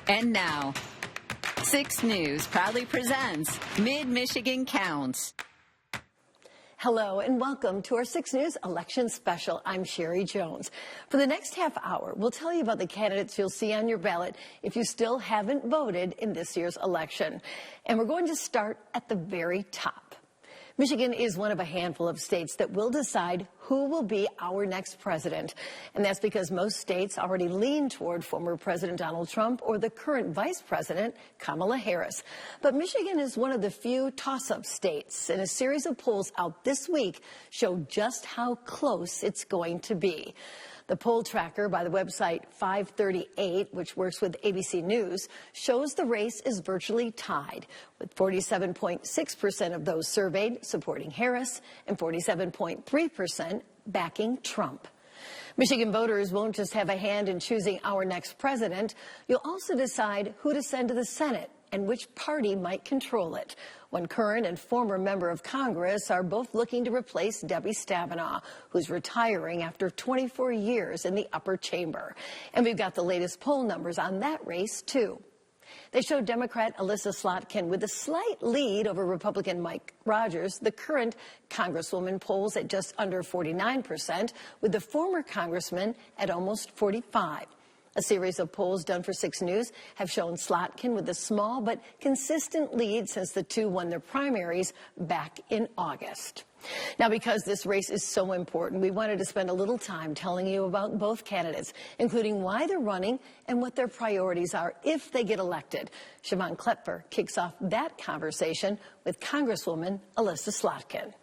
And now, 6 News proudly presents Mid-Michigan Counts. Hello and welcome to our 6 News election special. I'm Sherry Jones. For the next half hour, we'll tell you about the candidates you'll see on your ballot if you still haven't voted in this year's election. And we're going to start at the very top. Michigan is one of a handful of states that will decide who will be our next president. And that's because most states already lean toward former President Donald Trump or the current Vice President, Kamala Harris. But Michigan is one of the few toss-up states, and a series of polls out this week show just how close it's going to be. The poll tracker by the website 538, which works with ABC News, shows the race is virtually tied, with 47.6% of those surveyed supporting Harris and 47.3% backing Trump. Michigan voters won't just have a hand in choosing our next president. You'll also decide who to send to the Senate and which party might control it. One current and former member of Congress are both looking to replace Debbie Stabenow, who's retiring after 24 years in the upper chamber. And we've got the latest poll numbers on that race, too. They show Democrat Alyssa Slotkin with a slight lead over Republican Mike Rogers. The current Congresswoman polls at just under 49%, with the former congressman at almost 45%. A series of polls done for 6 News have shown Slotkin with a small but consistent lead since the two won their primaries back in August. Now, because this race is so important, we wanted to spend a little time telling you about both candidates, including why they're running and what their priorities are if they get elected. Siobhan Klepfer kicks off that conversation with Congresswoman Alyssa Slotkin.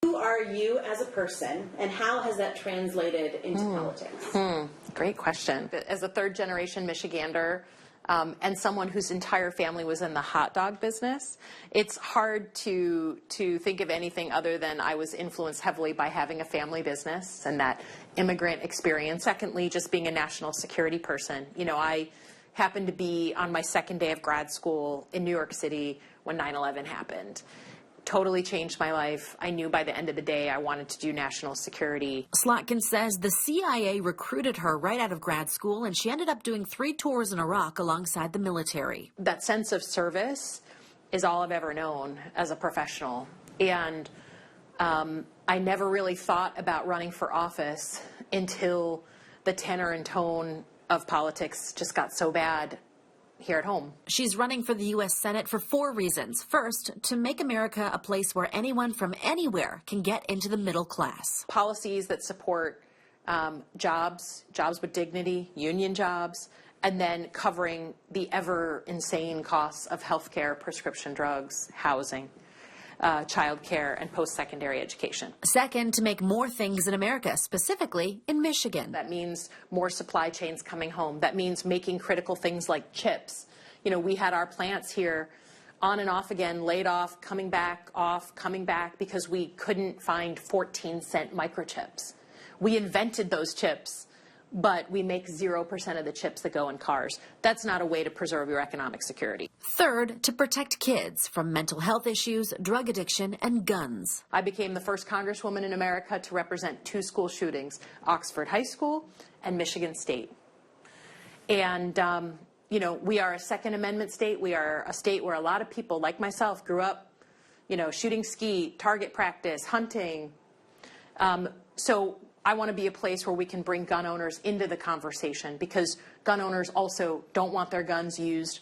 Who are you as a person, and how has that translated into politics? Great question. As a third-generation Michigander and someone whose entire family was in the hot dog business, it's hard to think of anything other than I was influenced heavily by having a family business and that immigrant experience. Secondly, just being a national security person. You know, I happened to be on my second day of grad school in New York City when 9/11 happened. Totally changed my life. I knew by the end of the day I wanted to do national security. Slotkin says the CIA recruited her right out of grad school, and she ended up doing 3 tours in Iraq alongside the military. That sense of service is all I've ever known as a professional. And I never really thought about running for office until the tenor and tone of politics just got so bad here at home. She's running for the U.S. Senate for 4 reasons. First, to make America a place where anyone from anywhere can get into the middle class. Policies that support jobs with dignity, union jobs, and then covering the ever insane costs of healthcare, prescription drugs, housing, childcare, and post-secondary education. Second, to make more things in America, specifically in Michigan. That means more supply chains coming home. That means making critical things like chips. You know, we had our plants here on and off again, laid off, coming back, off, coming back, because we couldn't find 14-cent microchips. We invented those chips, but we make 0% of the chips that go in cars. That's not a way to preserve your economic security. Third, to protect kids from mental health issues, drug addiction, and guns. I became the first Congresswoman in America to represent 2 school shootings, Oxford High School and Michigan State. And, you know, we are a Second Amendment state. We are a state where a lot of people, like myself, grew up, you know, shooting skeet, target practice, hunting. So I want to be a place where we can bring gun owners into the conversation, because gun owners also don't want their guns used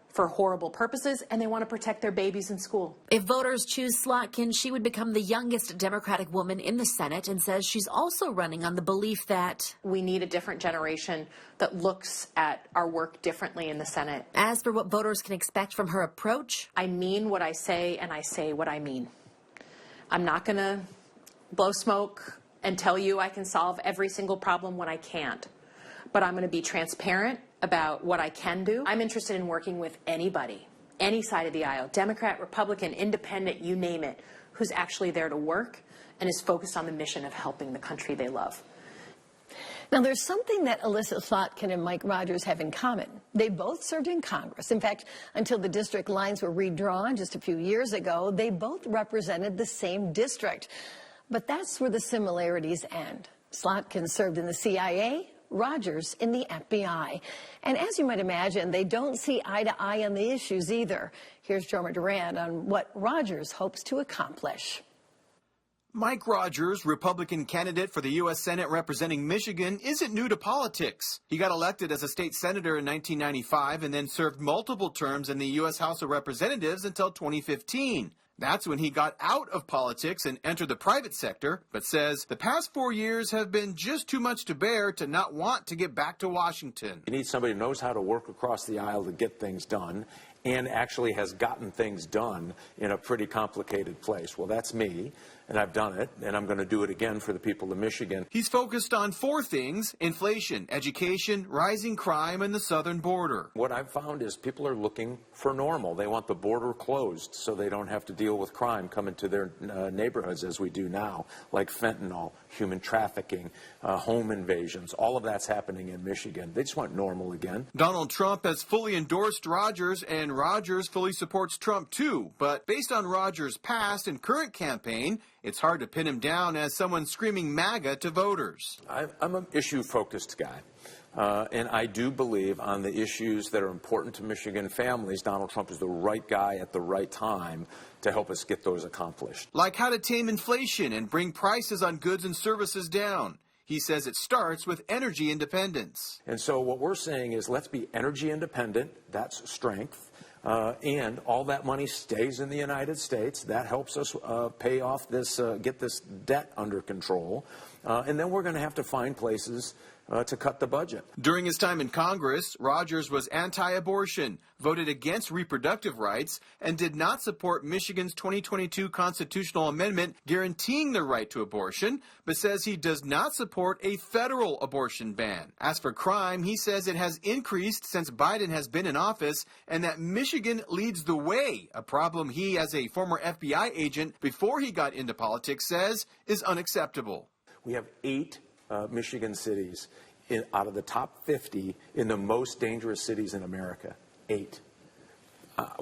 for horrible purposes, and they want to protect their babies in school. If voters choose Slotkin, she would become the youngest Democratic woman in the Senate, and says she's also running on the belief that we need a different generation that looks at our work differently in the Senate. As for what voters can expect from her approach, I mean what I say, and I say what I mean. I'm not going to blow smoke and tell you I can solve every single problem when I can't. But I'm going to be transparent about what I can do. I'm interested in working with anybody, any side of the aisle, Democrat, Republican, independent, you name it, who's actually there to work and is focused on the mission of helping the country they love. Now, there's something that Alyssa Slotkin and Mike Rogers have in common. They both served in Congress. In fact, until the district lines were redrawn just a few years ago, they both represented the same district. But that's where the similarities end. Slotkin served in the CIA, Rogers in the FBI. And as you might imagine, they don't see eye to eye on the issues either. Here's Jorma Durand on what Rogers hopes to accomplish. Mike Rogers, Republican candidate for the U.S. Senate representing Michigan, isn't new to politics. He got elected as a state senator in 1995 and then served multiple terms in the U.S. House of Representatives until 2015. That's when he got out of politics and entered the private sector, but says the past 4 years have been just too much to bear to not want to get back to Washington. You need somebody who knows how to work across the aisle to get things done and actually has gotten things done in a pretty complicated place. Well, that's me, and I've done it, and I'm going to do it again for the people of Michigan. He's focused on 4 things: inflation, education, rising crime, and the southern border. What I've found is people are looking for normal. They want the border closed so they don't have to deal with crime coming to their neighborhoods as we do now, like fentanyl, human trafficking, home invasions. All of that's happening in Michigan. They just want normal again. Donald Trump has fully endorsed Rogers, and Rogers fully supports Trump too. But based on Rogers' past and current campaign, it's hard to pin him down as someone screaming MAGA to voters. I'm an issue-focused guy. And I do believe on the issues that are important to Michigan families, Donald Trump is the right guy at the right time to help us get those accomplished. Like how to tame inflation and bring prices on goods and services down. He says it starts with energy independence. And so what we're saying is let's be energy independent. That's strength. And all that money stays in the United States. That helps us pay off this, get this debt under control. And then we're going to have to find places to cut the budget. During his time in Congress, Rogers was anti-abortion, voted against reproductive rights, and did not support Michigan's 2022 constitutional amendment guaranteeing the right to abortion, but says he does not support a federal abortion ban. As for crime, he says it has increased since Biden has been in office and that Michigan leads the way, a problem he, as a former FBI agent before he got into politics, says is unacceptable. We have 8 Michigan cities out of the top 50 in the most dangerous cities in America. 8.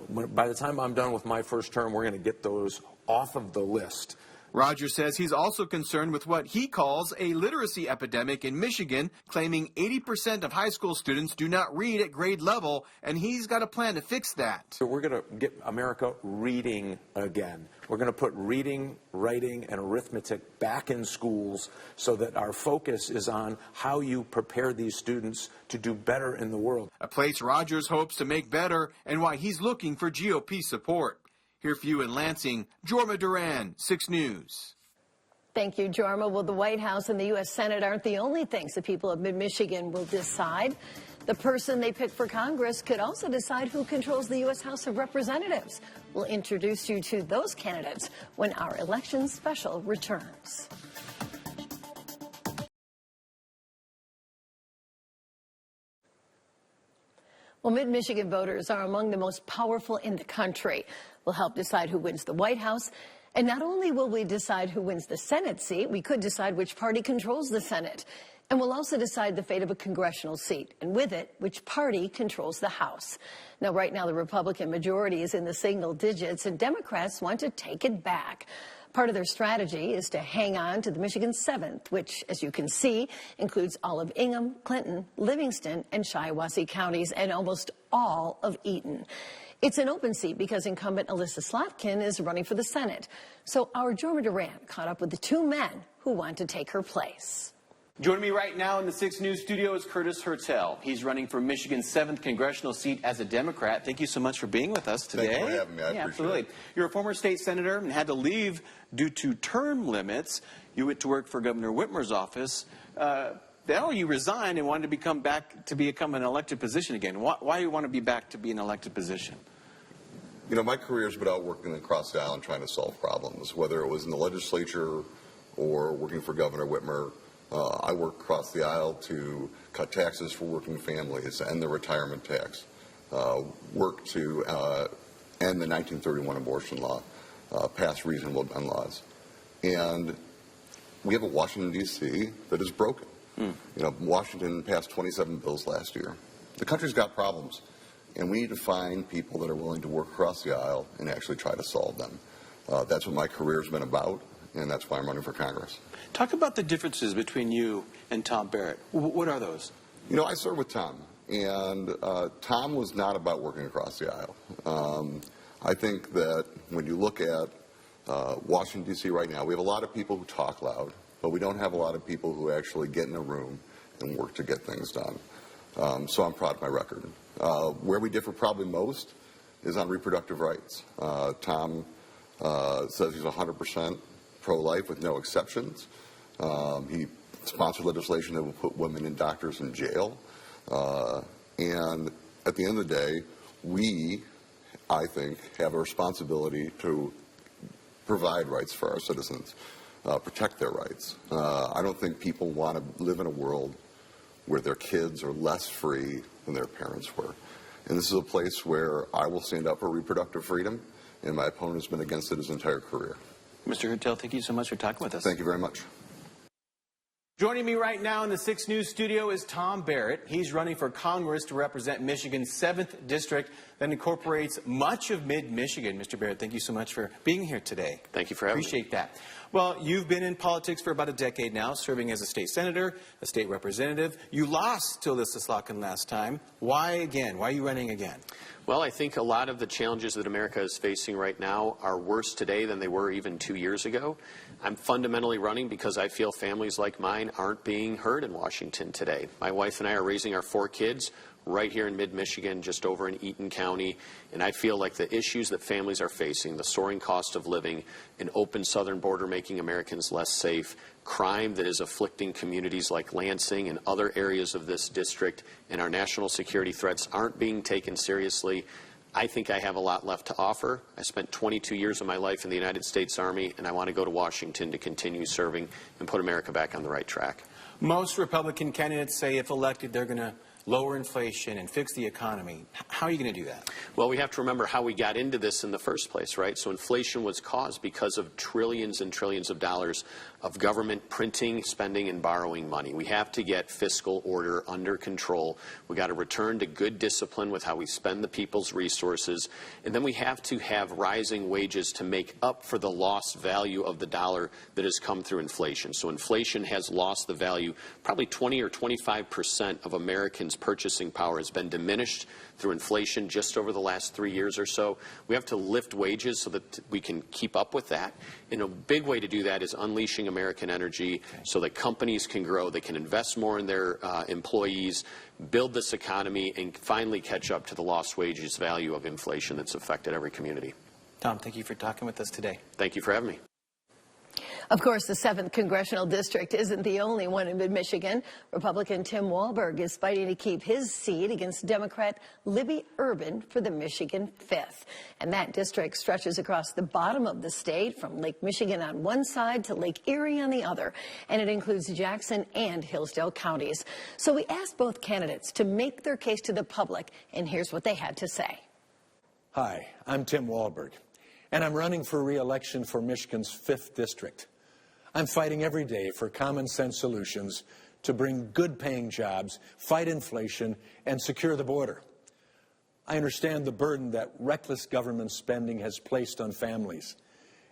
By the time I'm done with my first term, we're going to get those off of the list. Rogers says he's also concerned with what he calls a literacy epidemic in Michigan, claiming 80% of high school students do not read at grade level, and he's got a plan to fix that. So we're going to get America reading again. We're going to put reading, writing, and arithmetic back in schools so that our focus is on how you prepare these students to do better in the world. A place Rogers hopes to make better and why he's looking for GOP support. Here for you in Lansing, Jorma Durand, 6 News. Thank you, Jorma. Well, the White House and the U.S. Senate aren't the only things the people of mid-Michigan will decide. The person they pick for Congress could also decide who controls the U.S. House of Representatives. We'll introduce you to those candidates when our election special returns. Well, mid-Michigan voters are among the most powerful in the country. We'll help decide who wins the White House. And not only will we decide who wins the Senate seat, we could decide which party controls the Senate. And we'll also decide the fate of a congressional seat, and with it, which party controls the House. Now, right now, the Republican majority is in the single digits, and Democrats want to take it back. Part of their strategy is to hang on to the Michigan 7th, which, as you can see, includes all of Ingham, Clinton, Livingston, and Shiawassee counties, and almost all of Eaton. It's an open seat because incumbent Alyssa Slotkin is running for the Senate. So our Jorma Durand caught up with the 2 men who want to take her place. Joining me right now in the 6 News studio is Curtis Hertel. He's running for Michigan's 7th congressional seat as a Democrat. Thank you so much for being with us today. Thank you for having me. I appreciate absolutely. it. You're a former state senator and had to leave due to term limits. You went to work for Governor Whitmer's office. Now you resigned and wanted to become an elected position again. Why do you want to be back to be an elected position? You know, my career's been out working across the island trying to solve problems, whether it was in the legislature or working for Governor Whitmer. I worked across the aisle to cut taxes for working families, end the retirement tax, work to end the 1931 abortion law, pass reasonable gun laws. And we have a Washington, D.C. that is broken. You know, Washington passed 27 bills last year. The country's got problems, and we need to find people that are willing to work across the aisle and actually try to solve them. That's what my career's been about, and that's why I'm running for Congress. Talk about the differences between you and Tom Barrett. What are those? You know, I served with Tom, and Tom was not about working across the aisle. I think that when you look at Washington, D.C. right now, we have a lot of people who talk loud, but we don't have a lot of people who actually get in a room and work to get things done. So I'm proud of my record. Where we differ probably most is on reproductive rights. Tom says he's 100% pro-life with no exceptions. He sponsored legislation that will put women and doctors in jail. And at the end of the day, we, I think, have a responsibility to provide rights for our citizens, protect their rights. I don't think people want to live in a world where their kids are less free than their parents were. And this is a place where I will stand up for reproductive freedom, and my opponent has been against it his entire career. Mr. Hertel, thank you so much for talking with us. Thank you very much. Joining me right now in the 6 News studio is Tom Barrett. He's running for Congress to represent Michigan's 7th district that incorporates much of mid-Michigan. Mr. Barrett, thank you so much for being here today. Thank you for having me. Appreciate that. Well, you've been in politics for about a decade now, serving as a state senator, a state representative. You lost to Alyssa Slotkin last time. Why again? Why are you running again? Well, I think a lot of the challenges that America is facing right now are worse today than they were even 2 years ago. I'm fundamentally running because I feel families like mine aren't being heard in Washington today. My wife and I are raising our 4 kids right here in mid-Michigan, just over in Eaton County, and I feel like the issues that families are facing, the soaring cost of living, an open southern border making Americans less safe, crime that is afflicting communities like Lansing and other areas of this district, and our national security threats aren't being taken seriously. I think I have a lot left to offer. I spent 22 years of my life in the United States Army, and I want to go to Washington to continue serving and put America back on the right track. Most Republican candidates say if elected, they're going to lower inflation and fix the economy. How are you going to do that? Well, we have to remember how we got into this in the first place, right? So inflation was caused because of trillions and trillions of dollars of government printing, spending, and borrowing money. We have to get fiscal order under control. We got to return to good discipline with how we spend the people's resources. And then we have to have rising wages to make up for the lost value of the dollar that has come through inflation. So inflation has lost the value. Probably 20 or 25% of Americans' purchasing power has been diminished through inflation just over the last 3 years or so. We have to lift wages so that we can keep up with that. And a big way to do that is unleashing American energy so that companies can grow, they can invest more in their employees, build this economy, and finally catch up to the lost wages value of inflation that's affected every community. Tom, thank you for talking with us today. Thank you for having me. Of course, the 7th Congressional District isn't the only one in mid-Michigan. Republican Tim Walberg is fighting to keep his seat against Democrat Libby Urban for the Michigan 5th. And that district stretches across the bottom of the state from Lake Michigan on one side to Lake Erie on the other. And it includes Jackson and Hillsdale counties. So we asked both candidates to make their case to the public, and here's what they had to say. Hi, I'm Tim Walberg, and I'm running for re-election for Michigan's 5th district. I'm fighting every day for common sense solutions to bring good paying jobs, fight inflation, and secure the border. I understand the burden that reckless government spending has placed on families.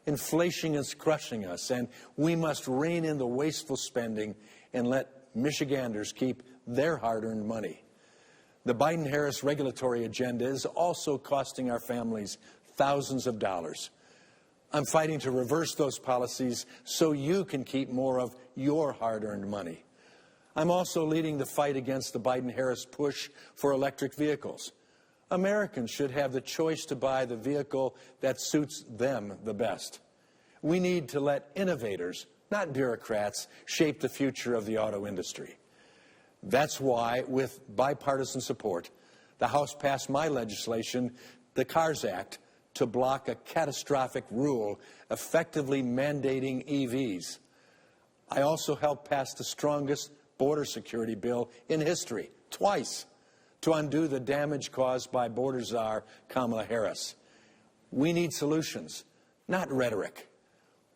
Inflation is crushing us, and we must rein in the wasteful spending and let Michiganders keep their hard-earned money. The Biden-Harris regulatory agenda is also costing our families thousands of dollars. I'm fighting to reverse those policies so you can keep more of your hard-earned money. I'm also leading the fight against the Biden-Harris push for electric vehicles. Americans should have the choice to buy the vehicle that suits them the best. We need to let innovators, not bureaucrats, shape the future of the auto industry. That's why, with bipartisan support, the House passed my legislation, the CARS Act, to block a catastrophic rule effectively mandating EVs. I also helped pass the strongest border security bill in history, twice, to undo the damage caused by border czar Kamala Harris. We need solutions, not rhetoric.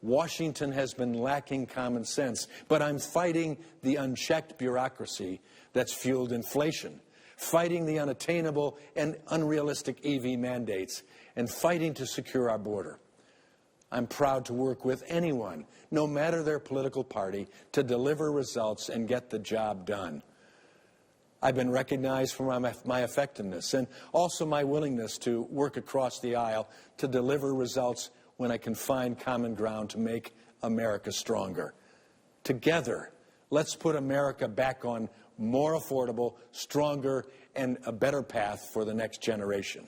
Washington has been lacking common sense, but I'm fighting the unchecked bureaucracy that's fueled inflation, fighting the unattainable and unrealistic EV mandates, and fighting to secure our border. I'm proud to work with anyone, no matter their political party, to deliver results and get the job done. I've been recognized for my effectiveness and also my willingness to work across the aisle to deliver results when I can find common ground to make America stronger. Together, let's put America back on more affordable, stronger, and a better path for the next generation.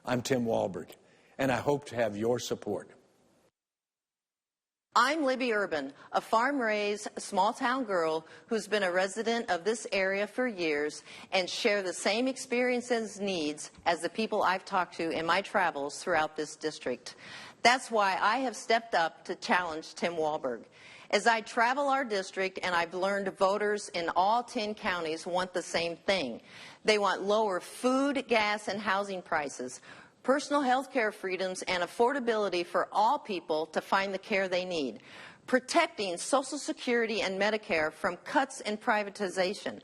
I'm Tim Walberg, and I hope to have your support. I'm Libby Urban, a farm-raised, small-town girl who's been a resident of this area for years and share the same experiences and needs as the people I've talked to in my travels throughout this district. That's why I have stepped up to challenge Tim Walberg. As I travel our district, and I've learned voters in all 10 counties want the same thing. They want lower food, gas, and housing prices, personal health care freedoms, and affordability for all people to find the care they need, protecting Social Security and Medicare from cuts and privatization.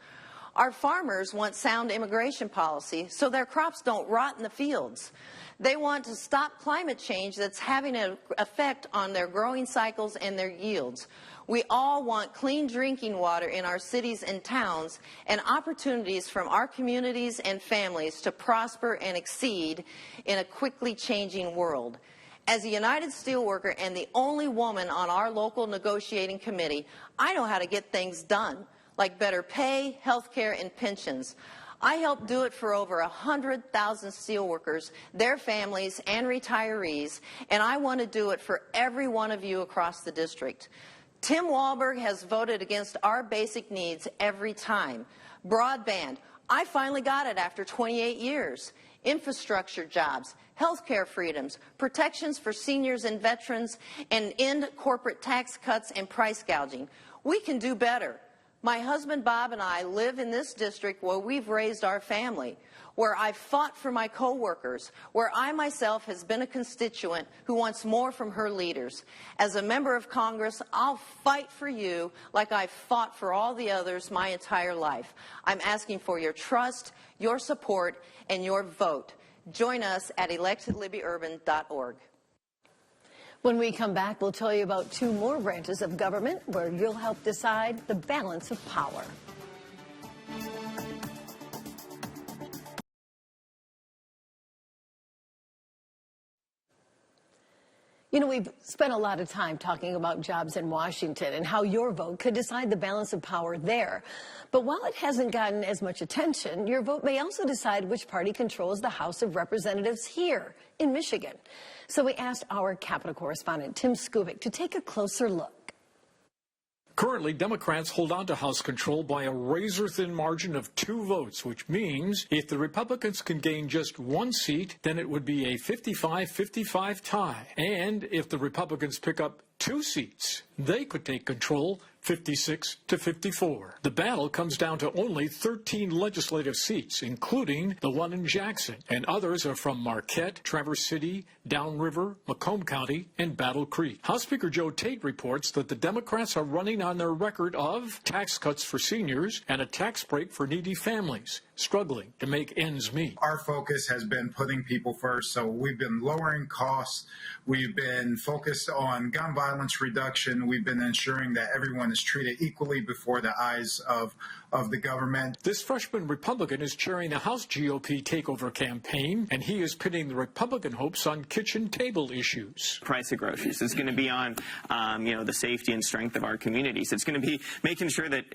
Our farmers want sound immigration policy so their crops don't rot in the fields. They want to stop climate change that's having an effect on their growing cycles and their yields. We all want clean drinking water in our cities and towns and opportunities from our communities and families to prosper and exceed in a quickly changing world. As a United Steelworker and the only woman on our local negotiating committee, I know how to get things done, like better pay, health care, and pensions. I helped do it for over 100,000 steelworkers, their families, and retirees, and I want to do it for every one of you across the district. Tim Walberg has voted against our basic needs every time. Broadband, I finally got it after 28 years. Infrastructure jobs, health care freedoms, protections for seniors and veterans, and end corporate tax cuts and price gouging. We can do better. My husband Bob and I live in this district where we've raised our family, where I've fought for my co-workers, where I myself has been a constituent who wants more from her leaders. As a member of Congress, I'll fight for you like I've fought for all the others my entire life. I'm asking for your trust, your support, and your vote. Join us at electlibbyurban.org. When we come back, we'll tell you about 2 more branches of government where you'll help decide the balance of power. You know, we've spent a lot of time talking about jobs in Washington and how your vote could decide the balance of power there. But while it hasn't gotten as much attention, your vote may also decide which party controls the House of Representatives here in Michigan. So we asked our Capitol correspondent, Tim Skubic, to take a closer look. Currently, Democrats hold on to House control by a razor-thin margin of 2 votes, which means if the Republicans can gain just 1 seat, then it would be a 55-55 tie. And if the Republicans pick up 2 seats, they could take control 56-54. The battle comes down to only 13 legislative seats, including the one in Jackson, and others are from Marquette, Traverse City, Downriver, Macomb County, and Battle Creek. House Speaker Joe Tate reports that the Democrats are running on their record of tax cuts for seniors and a tax break for needy families struggling to make ends meet. Our focus has been putting people first, so we've been lowering costs. We've been focused on gun violence reduction. We've been ensuring that everyone is treated equally before the eyes of the government. This freshman Republican is chairing a House GOP takeover campaign, and he is pitting the Republican hopes on kitchen table issues. Price of groceries. It's going to be on, the safety and strength of our communities. It's going to be making sure that,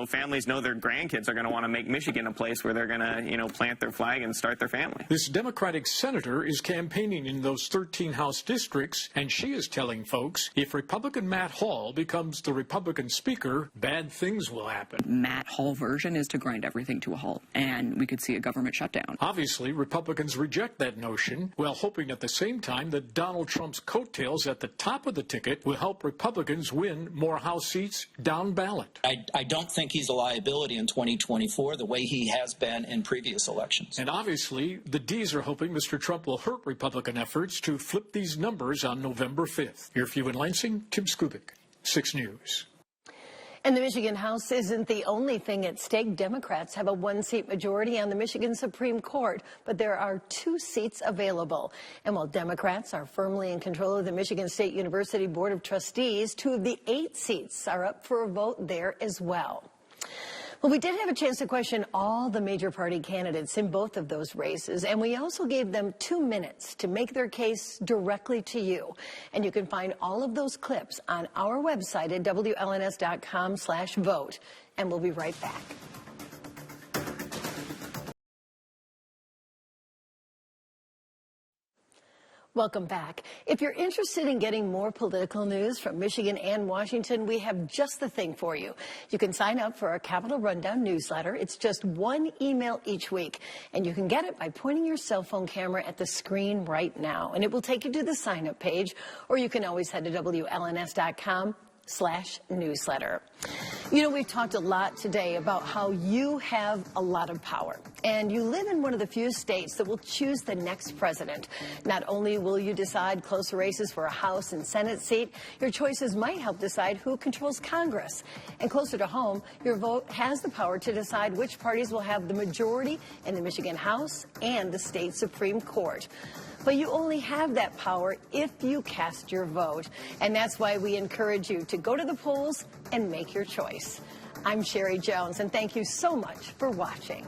families know their grandkids are going to want to make Michigan a place where they're going to, plant their flag and start their family. This Democratic senator is campaigning in those 13 House districts, and she is telling folks if Republican Matt Hall becomes the Republican Speaker, bad things will happen. Matt Hall version is to grind everything to a halt, and we could see a government shutdown. Obviously, Republicans reject that notion, while hoping at the same time that Donald Trump's coattails at the top of the ticket will help Republicans win more House seats down ballot. I don't think he's a liability in 2024 the way he has been in previous elections. And obviously, the Ds are hoping Mr. Trump will hurt Republican efforts to flip these numbers on November 5th. Here for you in Lansing, Tim Skubic, 6 News. And the Michigan House isn't the only thing at stake. Democrats have a one-seat majority on the Michigan Supreme Court, but there are 2 seats available. And while Democrats are firmly in control of the Michigan State University Board of Trustees, 2 of the 8 seats are up for a vote there as well. Well, we did have a chance to question all the major party candidates in both of those races, and we also gave them 2 minutes to make their case directly to you. And you can find all of those clips on our website at WLNS.com/vote. And we'll be right back. Welcome back. If you're interested in getting more political news from Michigan and Washington, we have just the thing for you. You can sign up for our Capitol Rundown newsletter. It's just 1 email each week, and you can get it by pointing your cell phone camera at the screen right now, and it will take you to the sign-up page, or you can always head to WLNS.com/newsletter. You know, we've talked a lot today about how you have a lot of power, and you live in one of the few states that will choose the next president. Not only will you decide close races for a House and Senate seat, your choices might help decide who controls Congress. And closer to home, your vote has the power to decide which parties will have the majority in the Michigan House and the state Supreme Court. But you only have that power if you cast your vote. And that's why we encourage you to go to the polls and make your choice. I'm Sherry Jones, and thank you so much for watching.